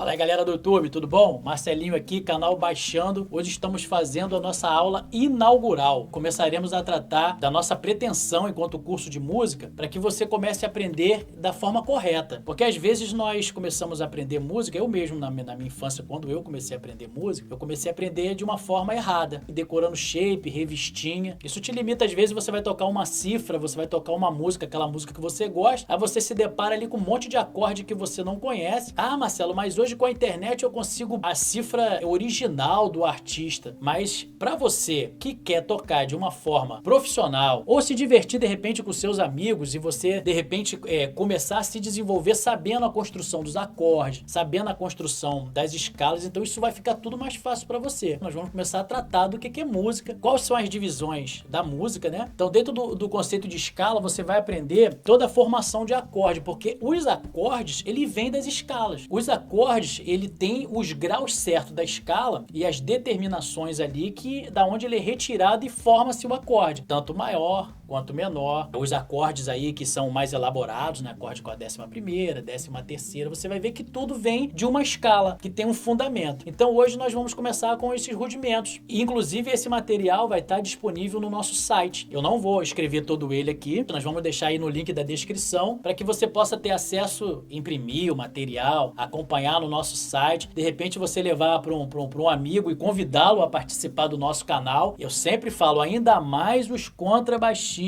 Fala aí, galera do YouTube, tudo bom? Marcelinho aqui, canal Baixando. Hoje estamos fazendo a nossa aula inaugural. Começaremos a tratar da nossa pretensão enquanto curso de música para que você comece a aprender da forma correta. Porque às vezes nós começamos a aprender música, eu mesmo na minha infância, quando eu comecei a aprender música, eu comecei a aprender de uma forma errada, decorando shape, revistinha. Isso te limita, às vezes você vai tocar uma cifra, você vai tocar uma música, aquela música que você gosta, aí você se depara ali com um monte de acorde que você não conhece. Ah, Marcelo, mas hoje com a internet eu consigo a cifra original do artista, mas para você que quer tocar de uma forma profissional ou se divertir de repente com seus amigos e você de repente começar a se desenvolver sabendo a construção dos acordes, sabendo a construção das escalas, então isso vai ficar tudo mais fácil para você. Nós vamos começar a tratar do que é música, quais são as divisões da música, né? Então dentro do conceito de escala você vai aprender toda a formação de acorde, porque os acordes ele vem das escalas. Os acordes ele tem os graus certos da escala e as determinações ali da onde ele é retirado e forma-se o acorde, tanto maior quanto menor. Os acordes aí que são mais elaborados, né? Acorde com a 11ª, 13ª, você vai ver que tudo vem de uma escala, que tem um fundamento. Então hoje nós vamos começar com esses rudimentos. E, inclusive esse material vai estar disponível no nosso site. Eu não vou escrever todo ele aqui, nós vamos deixar aí no link da descrição para que você possa ter acesso, imprimir o material, acompanhar no nosso site. De repente você levar para um amigo e convidá-lo a participar do nosso canal. Eu sempre falo, ainda mais os contrabaixistas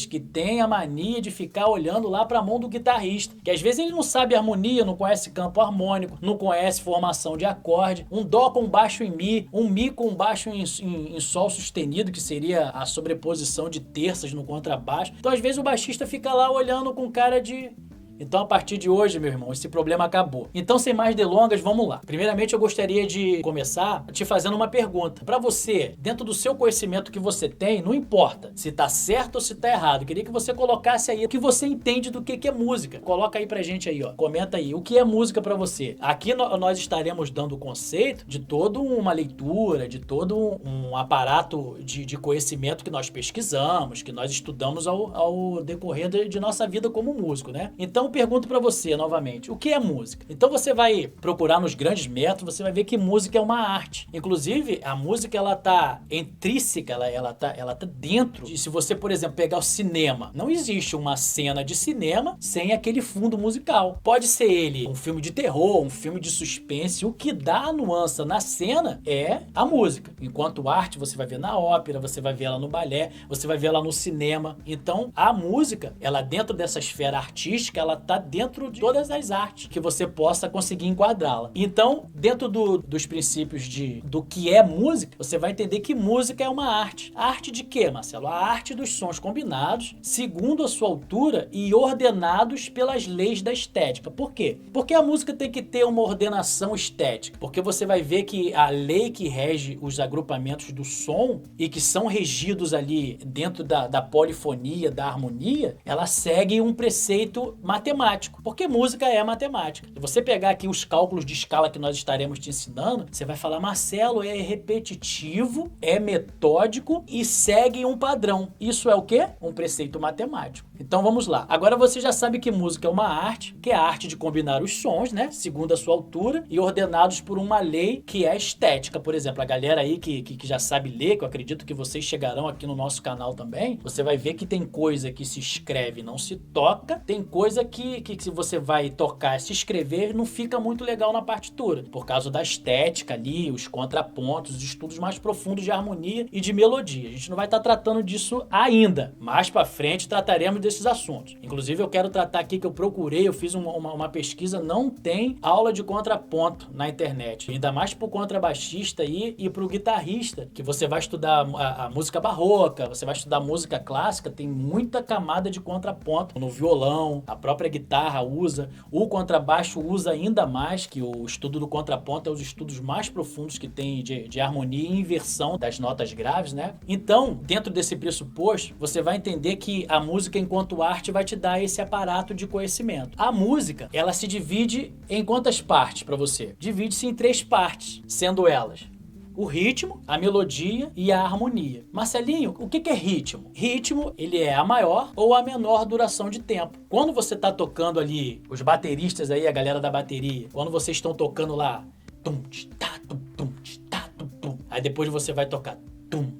que têm a mania de ficar olhando lá para a mão do guitarrista, que às vezes ele não sabe harmonia, não conhece campo harmônico, não conhece formação de acorde, um dó com baixo em mi, um mi com baixo em sol sustenido, que seria a sobreposição de terças no contrabaixo. Então às vezes o baixista fica lá olhando com cara de... Então, a partir de hoje, meu irmão, esse problema acabou. Então, sem mais delongas, vamos lá. Primeiramente, eu gostaria de começar te fazendo uma pergunta. Para você, dentro do seu conhecimento que você tem, não importa se tá certo ou se tá errado. Eu queria que você colocasse aí o que você entende do que é música. Coloca aí pra gente aí, ó. Comenta aí. O que é música para você? Aqui nós estaremos dando o conceito de toda uma leitura, de todo um aparato de conhecimento que nós pesquisamos, que nós estudamos ao decorrer de nossa vida como músico, né? Então, pergunto pra você novamente, o que é música? Então você vai procurar nos grandes métodos, você vai ver que música é uma arte. Inclusive, a música ela tá intrínseca, ela tá dentro. E se você, por exemplo, pegar o cinema, não existe uma cena de cinema sem aquele fundo musical. Pode ser ele um filme de terror, um filme de suspense, o que dá a nuance na cena é a música. Enquanto arte, você vai ver na ópera, você vai ver ela no balé, você vai ver ela no cinema. Então, a música, ela dentro dessa esfera artística, ela tá dentro de todas as artes que você possa conseguir enquadrá-la. Então, dentro dos princípios do que é música, você vai entender que música é uma arte. A arte de quê, Marcelo? A arte dos sons combinados, segundo a sua altura e ordenados pelas leis da estética. Por quê? Porque a música tem que ter uma ordenação estética. Porque você vai ver que a lei que rege os agrupamentos do som e que são regidos ali dentro da polifonia, da harmonia, ela segue um preceito matemático, porque música é matemática. Se você pegar aqui os cálculos de escala que nós estaremos te ensinando, você vai falar, Marcelo, é repetitivo, é metódico e segue um padrão. Isso é o quê? Um preceito matemático. Então vamos lá. Agora você já sabe que música é uma arte, que é a arte de combinar os sons, né? Segundo a sua altura e ordenados por uma lei que é estética. Por exemplo, a galera aí que já sabe ler, que eu acredito que vocês chegarão aqui no nosso canal também, você vai ver que tem coisa que se escreve e não se toca, tem coisa que se você vai tocar e se escrever, não fica muito legal na partitura, por causa da estética ali, os contrapontos, os estudos mais profundos de harmonia e de melodia. A gente não vai estar tratando disso ainda. Mais pra frente trataremos desses assuntos. Inclusive eu quero tratar aqui que eu procurei, eu fiz uma pesquisa, não tem aula de contraponto na internet. Ainda mais pro contrabaixista aí e pro guitarrista, que você vai estudar a música barroca, você vai estudar música clássica, tem muita camada de contraponto no violão, a própria guitarra usa, o contrabaixo usa ainda mais, que o estudo do contraponto é os estudos mais profundos que tem de harmonia e inversão das notas graves, né? Então, dentro desse pressuposto, você vai entender que a música enquanto arte vai te dar esse aparato de conhecimento. A música, ela se divide em quantas partes para você? Divide-se em 3 partes, sendo elas o ritmo, a melodia e a harmonia. Marcelinho, o que é ritmo? Ritmo, ele é a maior ou a menor duração de tempo. Quando você está tocando ali, os bateristas aí, a galera da bateria, quando vocês estão tocando lá, tum, tá, tum, tum, tá, tum, tum. Aí depois você vai tocar tum,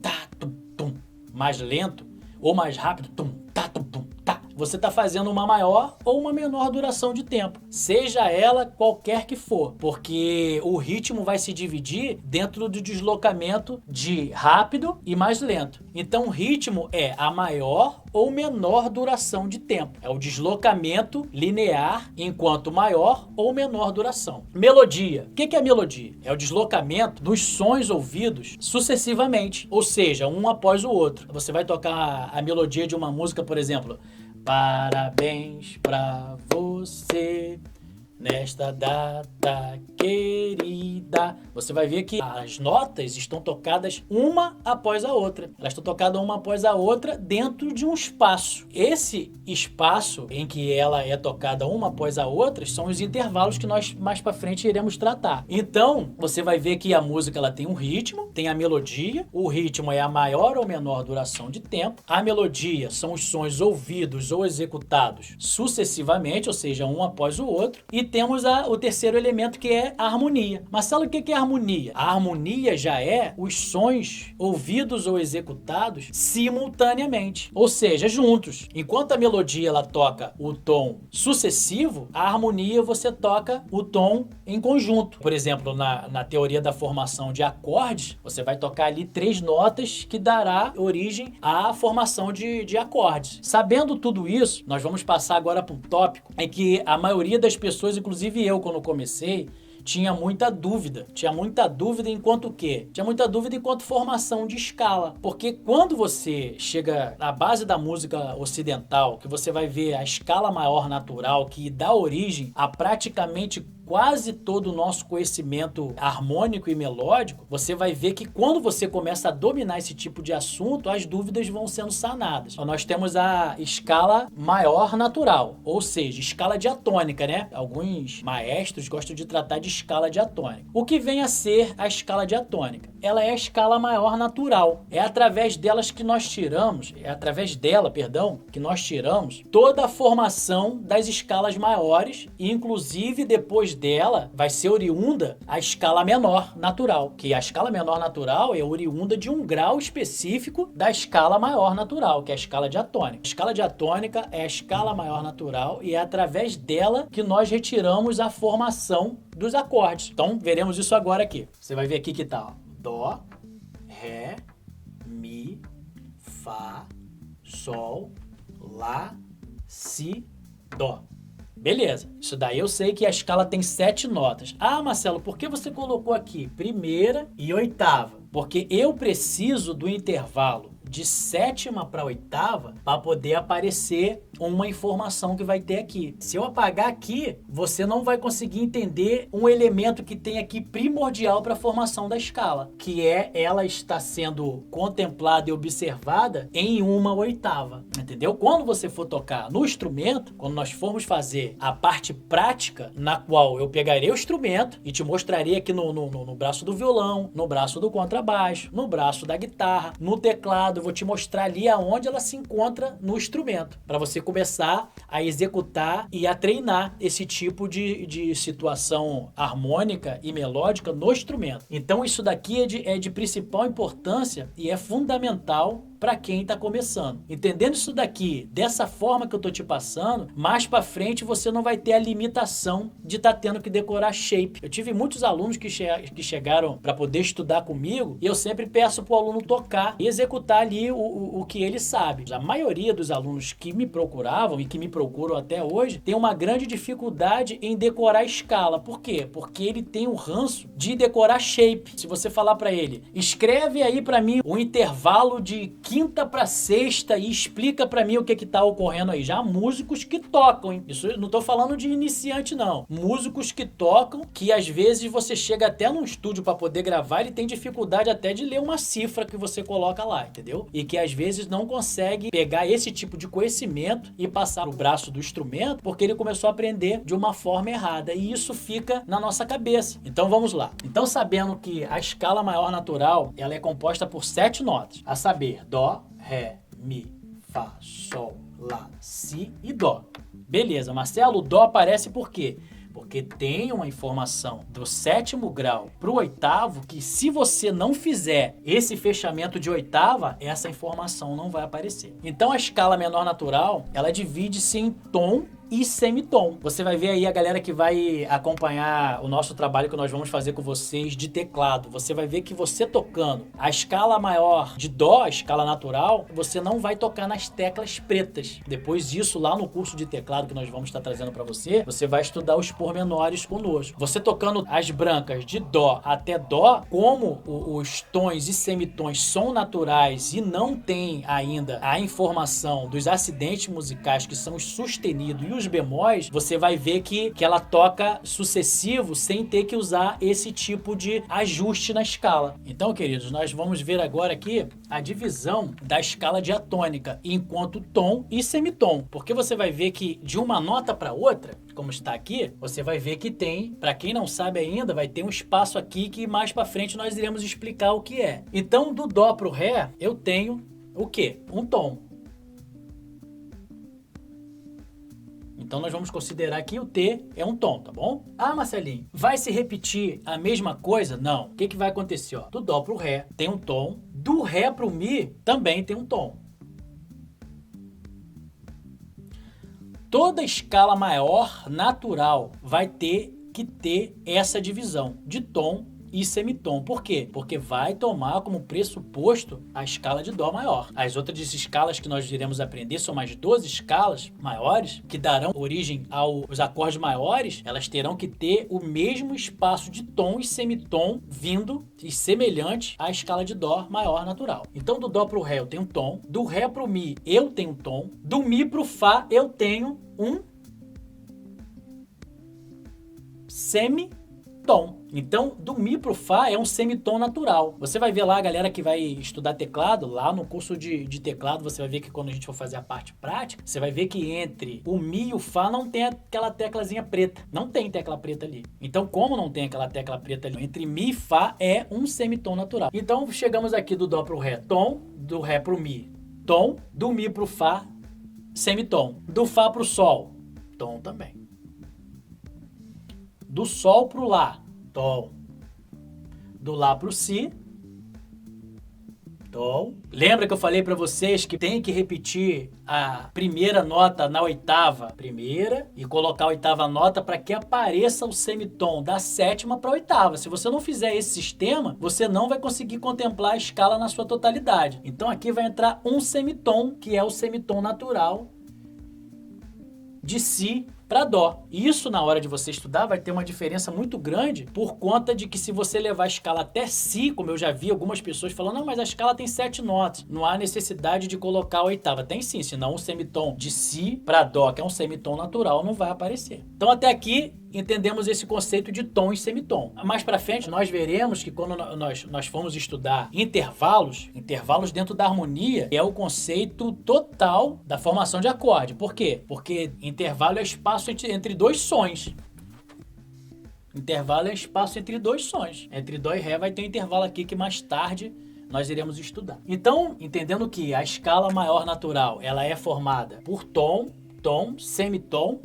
tá, tum, tum, mais lento ou mais rápido, tum, tá, tum, tum, tá. Você está fazendo uma maior ou uma menor duração de tempo, seja ela qualquer que for, porque o ritmo vai se dividir dentro do deslocamento de rápido e mais lento. Então o ritmo é a maior ou menor duração de tempo. É o deslocamento linear enquanto maior ou menor duração. Melodia. O que é melodia? É o deslocamento dos sons ouvidos sucessivamente, ou seja, um após o outro. Você vai tocar a melodia de uma música, por exemplo, parabéns pra você nesta data querida. Você vai ver que as notas estão tocadas uma após a outra. Elas estão tocadas uma após a outra dentro de um espaço. Esse espaço em que ela é tocada uma após a outra são os intervalos que nós mais para frente iremos tratar. Então, você vai ver que a música ela tem um ritmo, tem a melodia. O ritmo é a maior ou menor duração de tempo. A melodia são os sons ouvidos ou executados sucessivamente, ou seja, um após o outro. E temos o terceiro elemento, que é a harmonia. Marcelo, o que é a harmonia? A harmonia já é os sons ouvidos ou executados simultaneamente, ou seja, juntos. Enquanto a melodia ela toca o tom sucessivo, a harmonia você toca o tom em conjunto. Por exemplo, na teoria da formação de acordes, você vai tocar ali 3 notas que dará origem à formação de acordes. Sabendo tudo isso, nós vamos passar agora para um tópico em que a maioria das pessoas, inclusive eu, quando comecei, tinha muita dúvida. Tinha muita dúvida enquanto o quê? Tinha muita dúvida enquanto formação de escala. Porque quando você chega na base da música ocidental, que você vai ver a escala maior natural, que dá origem a praticamente quase todo o nosso conhecimento harmônico e melódico, você vai ver que quando você começa a dominar esse tipo de assunto, as dúvidas vão sendo sanadas. Então, nós temos a escala maior natural, ou seja, escala diatônica, né? Alguns maestros gostam de tratar de escala diatônica. O que vem a ser a escala diatônica? Ela é a escala maior natural. É através dela que nós tiramos toda a formação das escalas maiores, e inclusive depois dela vai ser oriunda a escala menor natural, que a escala menor natural é oriunda de um grau específico da escala maior natural, que é a escala diatônica. A escala diatônica é a escala maior natural e é através dela que nós retiramos a formação dos acordes. Então, veremos isso agora aqui. Você vai ver aqui que tá, ó, Dó, Ré, Mi, Fá, Sol, Lá, Si, Dó. Beleza, isso daí eu sei que a escala tem 7 notas. Ah, Marcelo, por que você colocou aqui primeira e oitava? Porque eu preciso do intervalo de sétima para oitava para poder aparecer uma informação que vai ter aqui. Se eu apagar aqui, você não vai conseguir entender um elemento que tem aqui primordial para a formação da escala, que é ela está sendo contemplada e observada em uma oitava, entendeu? Quando você for tocar no instrumento, quando nós formos fazer a parte prática, na qual eu pegarei o instrumento e te mostraria aqui no braço do violão, no braço do contrabaixo, no braço da guitarra, no teclado, eu vou te mostrar ali aonde ela se encontra no instrumento, para você começar a executar e a treinar esse tipo de situação harmônica e melódica no instrumento. Então isso daqui é de principal importância e é fundamental para quem está começando. Entendendo isso daqui dessa forma que eu tô te passando, mais para frente você não vai ter a limitação de estar tendo que decorar shape. Eu tive muitos alunos que chegaram para poder estudar comigo e eu sempre peço para o aluno tocar e executar ali o que ele sabe. A maioria dos alunos que me procuravam e que me procuram até hoje tem uma grande dificuldade em decorar escala. Por quê? Porque ele tem o ranço de decorar shape. Se você falar para ele, escreve aí para mim um intervalo de quinta pra sexta e explica pra mim o que tá ocorrendo aí. Já há músicos que tocam, hein? Isso eu não tô falando de iniciante, não. Músicos que tocam, que às vezes você chega até num estúdio pra poder gravar, ele tem dificuldade até de ler uma cifra que você coloca lá, entendeu? E que às vezes não consegue pegar esse tipo de conhecimento e passar pro braço do instrumento, porque ele começou a aprender de uma forma errada. E isso fica na nossa cabeça. Então vamos lá. Então, sabendo que a escala maior natural, ela é composta por 7 notas, a saber, dó, ré, mi, fá, sol, lá, si e dó. Beleza, Marcelo, o dó aparece por quê? Porque tem uma informação do 7º grau pro 8º que, se você não fizer esse fechamento de oitava, essa informação não vai aparecer. Então a escala menor natural, ela divide-se em tom e semitom. Você vai ver aí a galera que vai acompanhar o nosso trabalho que nós vamos fazer com vocês de teclado. Você vai ver que você tocando a escala maior de dó, a escala natural, você não vai tocar nas teclas pretas. Depois disso, lá no curso de teclado que nós vamos estar trazendo para você, você vai estudar os pormenores conosco. Você tocando as brancas de dó até dó, como os tons e semitons são naturais e não tem ainda a informação dos acidentes musicais que são os sustenidos e os bemóis, você vai ver que ela toca sucessivo sem ter que usar esse tipo de ajuste na escala. Então, queridos, nós vamos ver agora aqui a divisão da escala diatônica enquanto tom e semitom, porque você vai ver que de uma nota para outra, como está aqui, você vai ver que tem, para quem não sabe ainda, vai ter um espaço aqui que mais para frente nós iremos explicar o que é. Então, do dó pro ré, eu tenho o quê? Um tom. Então nós vamos considerar que o T é um tom, tá bom? Ah, Marcelinho, vai se repetir a mesma coisa? Não. O que vai acontecer? Ó? Do dó pro ré tem um tom, do ré pro mi também tem um tom. Toda escala maior natural vai ter que ter essa divisão de tom e semitom. Por quê? Porque vai tomar como pressuposto a escala de dó maior. As outras escalas que nós iremos aprender são mais 12 escalas maiores que darão origem aos acordes maiores. Elas terão que ter o mesmo espaço de tom e semitom vindo e semelhante à escala de dó maior natural. Então, do dó pro ré eu tenho um tom, do ré pro mi eu tenho um tom, do mi pro fá eu tenho um semitom. Então, do mi pro fá é um semitom natural. Você vai ver lá a galera que vai estudar teclado, lá no curso de teclado, você vai ver que quando a gente for fazer a parte prática, você vai ver que entre o mi e o fá não tem aquela teclazinha preta. Não tem tecla preta ali. Então, como não tem aquela tecla preta ali, entre mi e fá é um semitom natural. Então, chegamos aqui do dó pro ré, tom, do ré pro mi, tom, do mi pro fá, semitom, do fá pro sol, tom também. Do sol pro lá, tom. Do lá pro si, tom. Lembra que eu falei para vocês que tem que repetir a primeira nota na oitava primeira e colocar a oitava nota para que apareça o semitom da sétima para a oitava. Se você não fizer esse sistema, você não vai conseguir contemplar a escala na sua totalidade. Então aqui vai entrar um semitom, que é o semitom natural de si para dó. Isso, na hora de você estudar, vai ter uma diferença muito grande por conta de que, se você levar a escala até si, como eu já vi algumas pessoas falando, não, mas a escala tem 7 notas, não há necessidade de colocar a oitava. Tem sim, senão o semitom de si para dó, que é um semitom natural, não vai aparecer. Então, até aqui entendemos esse conceito de tom e semitom. Mais para frente, nós veremos que quando nós formos estudar intervalos dentro da harmonia, é o conceito total da formação de acorde. Por quê? Porque intervalo é espaço entre dois sons. Intervalo é espaço entre dois sons. Entre dó e ré vai ter um intervalo aqui que mais tarde nós iremos estudar. Então, entendendo que a escala maior natural, ela é formada por tom, tom, semitom,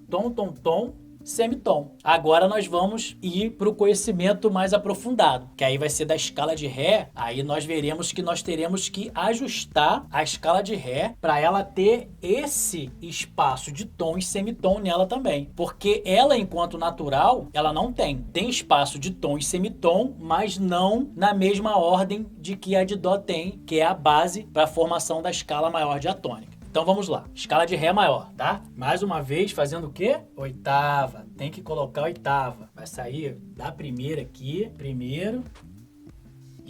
tom, tom, tom, semitom. Agora nós vamos ir para o conhecimento mais aprofundado, que aí vai ser da escala de ré. Aí nós veremos que nós teremos que ajustar a escala de ré para ela ter esse espaço de tom e semitom nela também, porque ela, enquanto natural, ela não tem espaço de tom e semitom, mas não na mesma ordem de que a de dó tem, que é a base para a formação da escala maior diatônica. Então vamos lá, escala de ré maior, tá? Mais uma vez, fazendo o quê? Oitava, tem que colocar oitava. Vai sair da primeira aqui, primeiro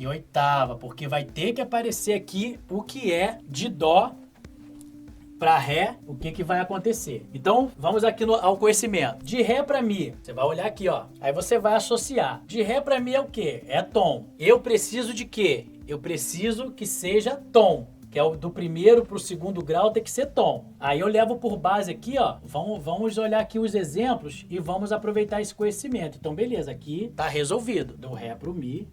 e oitava, porque vai ter que aparecer aqui o que é de dó para ré, o que que vai acontecer. Então, vamos aqui ao conhecimento. De ré para mi, você vai olhar aqui, ó. Aí você vai associar. De ré para mi é o quê? É tom. Eu preciso de quê? Eu preciso que seja tom, que é o do primeiro para o segundo grau, tem que ser tom. Aí eu levo por base aqui, ó, vamos olhar aqui os exemplos e vamos aproveitar esse conhecimento. Então, beleza, aqui tá resolvido. Do ré pro mi,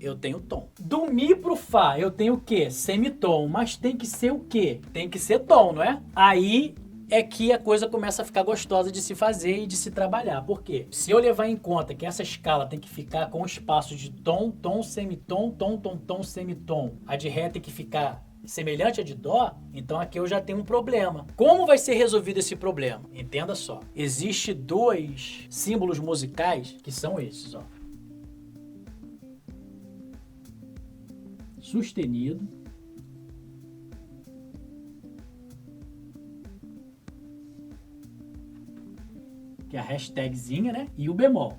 eu tenho tom. Do mi pro fá, eu tenho o quê? Semitom, mas tem que ser o quê? Tem que ser tom, não é? Aí é que a coisa começa a ficar gostosa de se fazer e de se trabalhar. Por quê? Se eu levar em conta que essa escala tem que ficar com espaço de tom, tom, semitom, tom, tom, tom, semitom, a de ré tem que ficar semelhante a de dó, então aqui eu já tenho um problema. Como vai ser resolvido esse problema? Entenda só. Existem dois símbolos musicais que são esses, ó. Sustenido que é a hashtagzinha, né? E o bemol.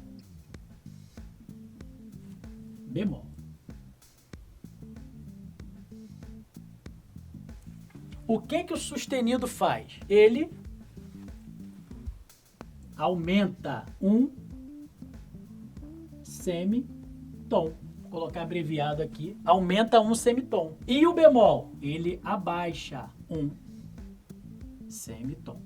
Bemol. O que que o sustenido faz? Ele aumenta um semitom. Vou colocar abreviado aqui. Aumenta um semitom. E o bemol? Ele abaixa um semitom.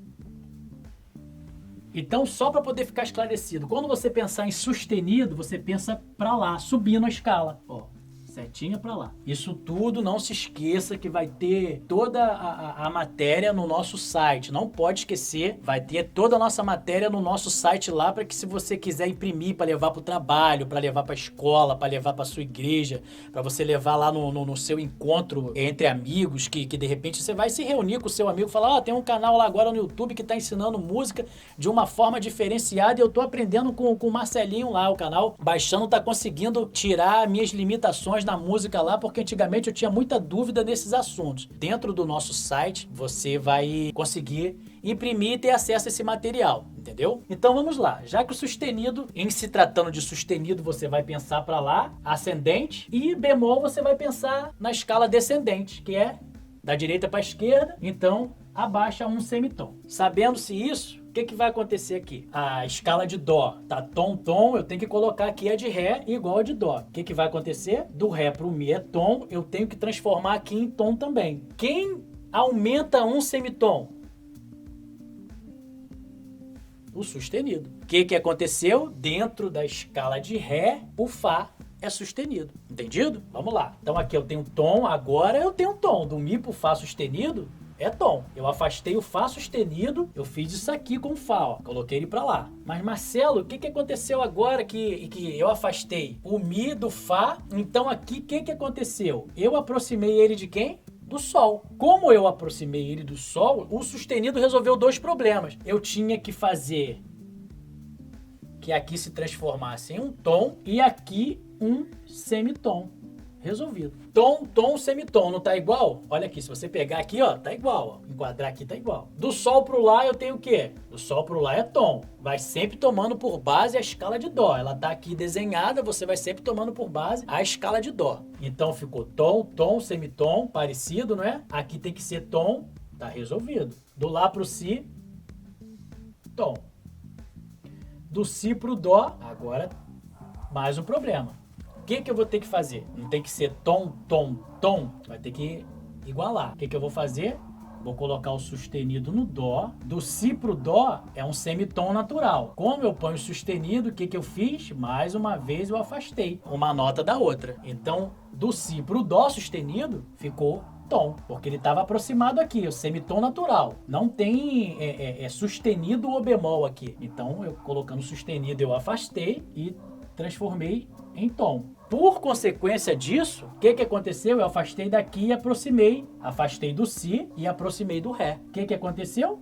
Então, só para poder ficar esclarecido, quando você pensar em sustenido, você pensa para lá, subindo a escala. Ó, setinha para lá. Isso tudo, não se esqueça que vai ter toda a matéria no nosso site. Não pode esquecer, vai ter toda a nossa matéria no nosso site lá para que se você quiser imprimir para levar para o trabalho, para levar para a escola, para levar para sua igreja, para você levar lá no seu encontro entre amigos, que de repente você vai se reunir com o seu amigo e falar, tem um canal lá agora no YouTube que está ensinando música de uma forma diferenciada e eu tô aprendendo com o Marcelinho lá, o canal Baixando tá conseguindo tirar minhas limitações na música lá, porque antigamente eu tinha muita dúvida nesses assuntos. Dentro do nosso site, você vai conseguir imprimir e ter acesso a esse material, entendeu? Então vamos lá, já que o sustenido, em se tratando de sustenido, você vai pensar para lá, ascendente, e bemol você vai pensar na escala descendente, que é da direita para a esquerda, então abaixa um semitom. Sabendo-se isso, o que vai acontecer aqui? A escala de dó tá tom, tom, eu tenho que colocar aqui a de ré igual a de dó. O que vai acontecer? Do ré pro mi é tom, eu tenho que transformar aqui em tom também. Quem aumenta um semitom? O sustenido. O que aconteceu? Dentro da escala de ré, o fá é sustenido. Entendido? Vamos lá. Então aqui eu tenho tom, agora eu tenho tom. Do mi pro fá sustenido é tom. Eu afastei o fá sustenido, eu fiz isso aqui com o fá, ó. Coloquei ele pra lá. Mas Marcelo, o que aconteceu agora que eu afastei o mi do fá? Então aqui o que aconteceu? Eu aproximei ele de quem? Do sol. Como eu aproximei ele do sol, o sustenido resolveu dois problemas. Eu tinha que fazer que aqui se transformasse em um tom e aqui um semitom. Resolvido. Tom, tom, semitom, não tá igual? Olha aqui, se você pegar aqui, ó, tá igual, ó. Enquadrar aqui tá igual. Do sol pro lá eu tenho o quê? Do sol pro lá é tom. Vai sempre tomando por base a escala de dó. Ela tá aqui desenhada, você vai sempre tomando por base a escala de dó. Então ficou tom, tom, semitom, parecido, não é? Aqui tem que ser tom, tá resolvido. Do lá pro si, tom. Do si pro dó, agora mais um problema. O que eu vou ter que fazer? Não tem que ser tom, tom, tom. Vai ter que igualar. O que eu vou fazer? Vou colocar o sustenido no dó. Do si pro dó é um semitom natural. Como eu ponho sustenido, o que eu fiz? Mais uma vez eu afastei uma nota da outra. Então, do si pro dó sustenido ficou tom, porque ele estava aproximado aqui, o semitom natural. Não tem sustenido ou bemol aqui. Então, eu colocando sustenido eu afastei e transformei em tom. Por consequência disso, o que aconteceu? Eu afastei daqui e aproximei. Afastei do si e aproximei do ré. O que aconteceu?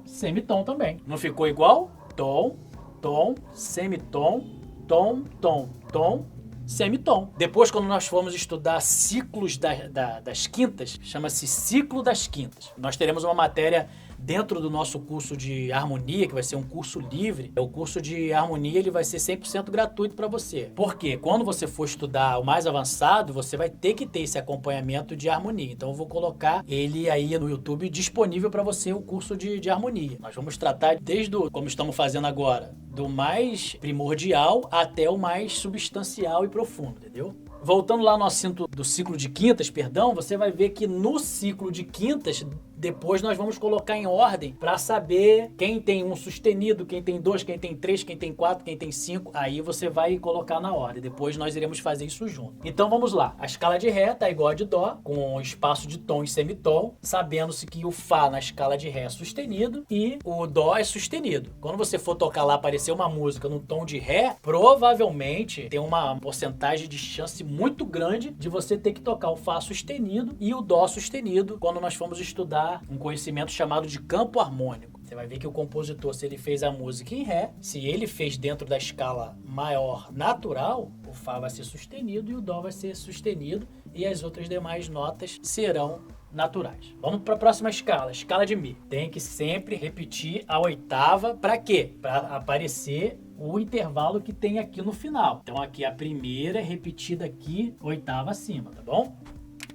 Semitom também. Não ficou igual? Tom, tom, semitom, tom, tom, tom, semitom. Depois, quando nós formos estudar ciclos das quintas, chama-se ciclo das quintas. Nós teremos uma matéria dentro do nosso curso de harmonia, que vai ser um curso livre, o curso de harmonia ele vai ser 100% gratuito para você. Porque quando você for estudar o mais avançado, você vai ter que ter esse acompanhamento de harmonia. Então eu vou colocar ele aí no YouTube disponível para você, o curso de harmonia. Nós vamos tratar como estamos fazendo agora, do mais primordial até o mais substancial e profundo, entendeu? Voltando lá no assunto do ciclo de quintas, você vai ver que no ciclo de quintas, depois nós vamos colocar em ordem para saber quem tem um sustenido, quem tem 2, quem tem 3, quem tem 4, quem tem 5. Aí você vai colocar na ordem. Depois nós iremos fazer isso junto. Então vamos lá. A escala de Ré tá igual a de Dó, com espaço de tom e semitom, sabendo-se que o Fá na escala de Ré é sustenido e o Dó é sustenido. Quando você for tocar lá, aparecer uma música no tom de Ré, provavelmente tem uma porcentagem de chance muito grande de você ter que tocar o Fá sustenido e o Dó sustenido quando nós formos estudar um conhecimento chamado de campo harmônico. Você vai ver que o compositor, se ele fez a música em Ré, se ele fez dentro da escala maior natural, o Fá vai ser sustenido e o Dó vai ser sustenido e as outras demais notas serão naturais. Vamos para a próxima escala, escala de Mi. Tem que sempre repetir a oitava, para quê? Para aparecer o intervalo que tem aqui no final. Então aqui a primeira é repetida aqui, oitava acima, tá bom?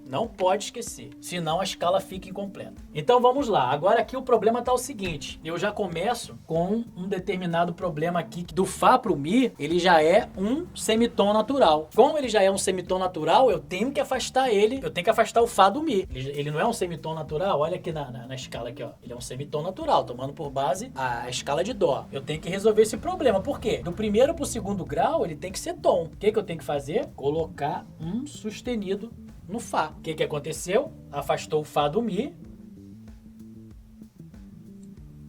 Não pode esquecer, senão a escala fica incompleta. Então vamos lá, agora aqui o problema tá o seguinte, eu já começo com um determinado problema aqui, do Fá pro Mi, ele já é um semitom natural. Como ele já é um semitom natural, eu tenho que afastar ele, eu tenho que afastar o Fá do Mi. Ele não é um semitom natural, olha aqui na escala aqui, ó. Ele é um semitom natural, tomando por base a escala de Dó. Eu tenho que resolver esse problema, por quê? Do primeiro pro segundo grau, ele tem que ser tom. O que eu tenho que fazer? Colocar um sustenido no Fá. O que aconteceu? Afastou o Fá do Mi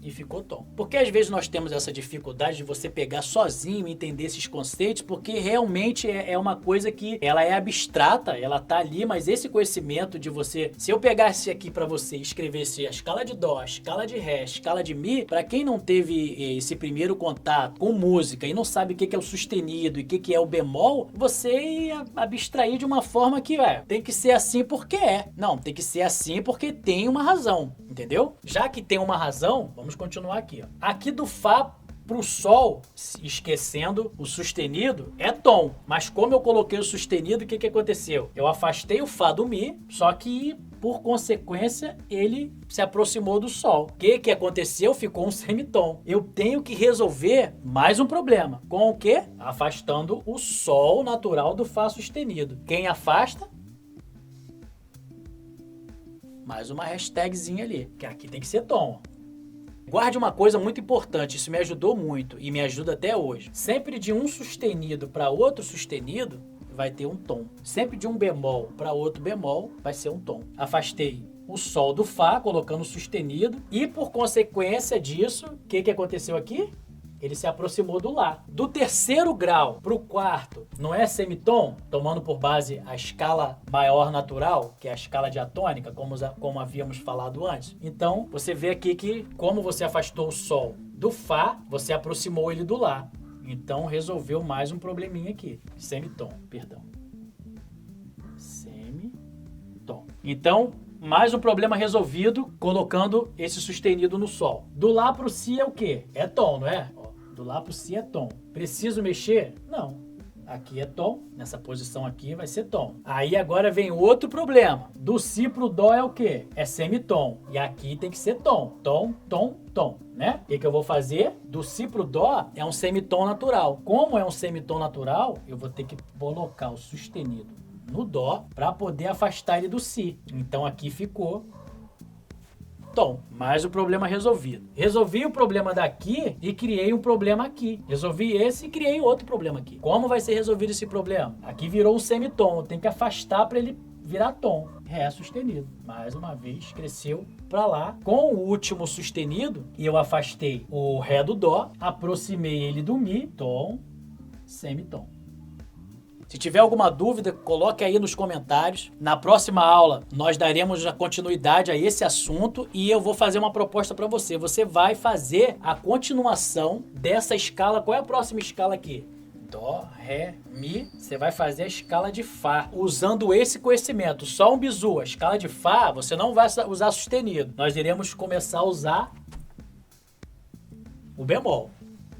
e ficou tom. Porque às vezes nós temos essa dificuldade de você pegar sozinho e entender esses conceitos, porque realmente é uma coisa que ela é abstrata, ela tá ali, mas esse conhecimento de você, se eu pegasse aqui para você e escrevesse a escala de Dó, a escala de Ré, a escala de Mi, para quem não teve esse primeiro contato com música e não sabe o que é o sustenido e o que é o bemol, você ia abstrair de uma forma que, tem que ser assim porque é. Não, tem que ser assim porque tem uma razão, entendeu? Já que tem uma razão, vamos continuar aqui, ó. Aqui do Fá pro Sol, esquecendo o sustenido, é tom. Mas como eu coloquei o sustenido, o que aconteceu? Eu afastei o Fá do Mi, só que, por consequência, ele se aproximou do Sol. O que aconteceu? Ficou um semitom. Eu tenho que resolver mais um problema. Com o quê? Afastando o Sol natural do Fá sustenido. Quem afasta? Mais uma hashtagzinha ali, que aqui tem que ser tom. Guarde uma coisa muito importante, isso me ajudou muito e me ajuda até hoje. Sempre de um sustenido para outro sustenido, vai ter um tom. Sempre de um bemol para outro bemol, vai ser um tom. Afastei o Sol do Fá, colocando sustenido, e por consequência disso, o que aconteceu aqui? Ele se aproximou do Lá. Do terceiro grau para o quarto, não é semitom? Tomando por base a escala maior natural, que é a escala diatônica, como havíamos falado antes. Então, você vê aqui que, como você afastou o Sol do Fá, você aproximou ele do Lá. Então, resolveu mais um probleminha aqui. Semitom, perdão. Semitom. Então, mais um problema resolvido, colocando esse sustenido no Sol. Do Lá pro Si é o quê? É tom, não é? Do Lá pro Si é tom. Preciso mexer? Não. Aqui é tom, nessa posição aqui vai ser tom. Aí agora vem outro problema. Do Si pro Dó é o quê? É semitom. E aqui tem que ser tom. Tom, tom, tom, né? O que eu vou fazer? Do Si pro Dó é um semitom natural. Como é um semitom natural, eu vou ter que colocar o sustenido no Dó para poder afastar ele do Si. Então aqui ficou tom. Mais o problema resolvido. Resolvi o problema daqui e criei um problema aqui. Resolvi esse e criei outro problema aqui. Como vai ser resolvido esse problema? Aqui virou um semitom. Eu tenho que afastar para ele virar tom. Ré sustenido. Mais uma vez, cresceu para lá. Com o último sustenido, eu afastei o Ré do Dó, aproximei ele do Mi, tom, semitom. Se tiver alguma dúvida, coloque aí nos comentários. Na próxima aula, nós daremos a continuidade a esse assunto e eu vou fazer uma proposta para você. Você vai fazer a continuação dessa escala. Qual é a próxima escala aqui? Dó, Ré, Mi. Você vai fazer a escala de Fá. Usando esse conhecimento, só um bizu. A escala de Fá, você não vai usar sustenido. Nós iremos começar a usar o bemol.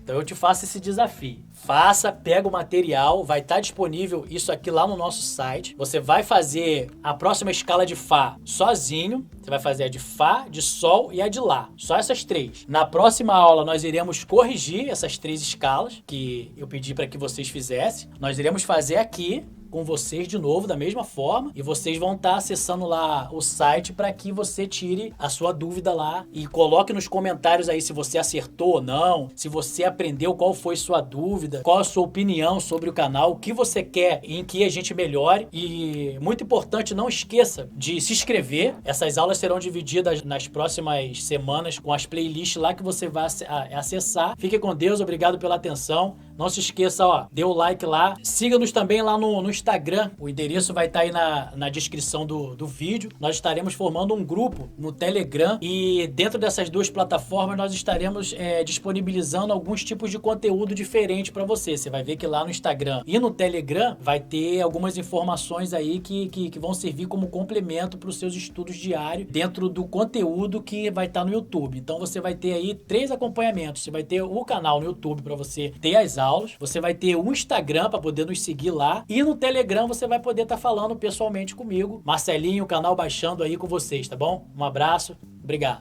Então eu te faço esse desafio. Faça, pega o material, vai estar disponível isso aqui lá no nosso site. Você vai fazer a próxima escala de Fá sozinho. Você vai fazer a de Fá, de Sol e a de Lá. Só essas 3. Na próxima aula nós iremos corrigir essas 3 escalas que eu pedi para que vocês fizessem. Nós iremos fazer aqui com vocês de novo, da mesma forma, e vocês vão estar acessando lá o site para que você tire a sua dúvida lá e coloque nos comentários aí se você acertou ou não, se você aprendeu, qual foi sua dúvida, qual a sua opinião sobre o canal, o que você quer em que a gente melhore. E muito importante, não esqueça de se inscrever. Essas aulas serão divididas nas próximas semanas com as playlists lá que você vai acessar. Fique com Deus, obrigado pela atenção. Não se esqueça, ó, dê o like lá. Siga-nos também lá no Instagram. O endereço vai estar aí na descrição do vídeo. Nós estaremos formando um grupo no Telegram e dentro dessas 2 plataformas nós estaremos disponibilizando alguns tipos de conteúdo diferente para você. Você vai ver que lá no Instagram e no Telegram vai ter algumas informações aí que vão servir como complemento para os seus estudos diários dentro do conteúdo que vai estar no YouTube. Então você vai ter aí 3 acompanhamentos. Você vai ter o canal no YouTube para você ter as aulas. Você vai ter o Instagram para poder nos seguir lá. E no Telegram você vai poder estar falando pessoalmente comigo. Marcelinho, o canal baixando aí com vocês, tá bom? Um abraço, obrigado.